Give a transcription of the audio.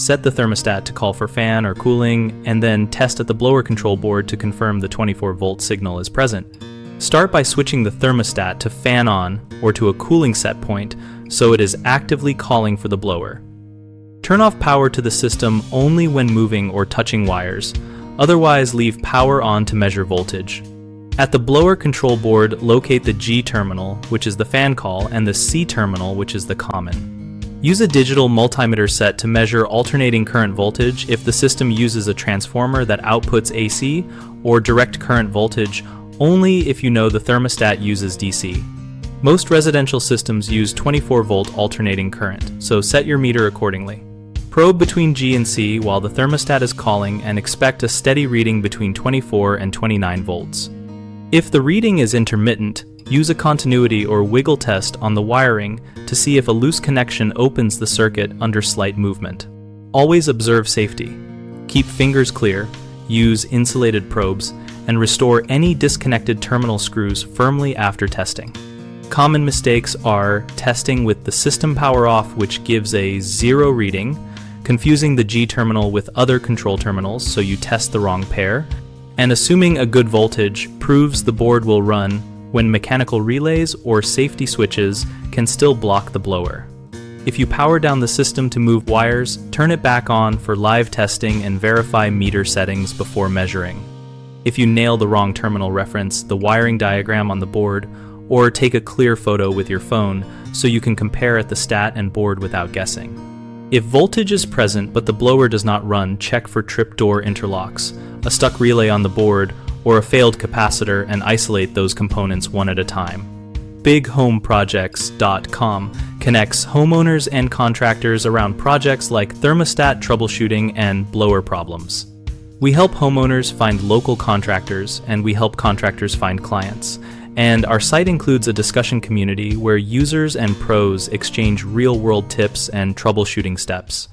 set the thermostat to call for fan or cooling, and then test at the blower control board to confirm the 24-volt signal is present. Start by switching the thermostat to fan on or to a cooling set point so it is actively calling for the blower. Turn off power to the system only when moving or touching wires, otherwise leave power on to measure voltage. At the blower control board, locate the G terminal, which is the fan call, and the C terminal, which is the common. Use a digital multimeter set to measure alternating current voltage if the system uses a transformer that outputs AC, or direct current voltage only if you know the thermostat uses DC. Most residential systems use 24-volt alternating current, so set your meter accordingly. Probe between G and C while the thermostat is calling and expect a steady reading between 24 and 29 volts. If the reading is intermittent, use a continuity or wiggle test on the wiring to see if a loose connection opens the circuit under slight movement. Always observe safety. Keep fingers clear, use insulated probes, and restore any disconnected terminal screws firmly after testing. Common mistakes are testing with the system power off, which gives a 0 reading, confusing the G terminal with other control terminals so you test the wrong pair, and assuming a good voltage proves the board will run when mechanical relays or safety switches can still block the blower. If you power down the system to move wires, turn it back on for live testing and verify meter settings before measuring. If you nail the wrong terminal, reference the wiring diagram on the board or take a clear photo with your phone so you can compare at the stat and board without guessing. If voltage is present but the blower does not run, check for trip door interlocks, a stuck relay on the board, or a failed capacitor, and isolate those components one at a time. BigHomeProjects.com connects homeowners and contractors around projects like thermostat troubleshooting and blower problems. We help homeowners find local contractors, and we help contractors find clients. And our site includes a discussion community where users and pros exchange real-world tips and troubleshooting steps.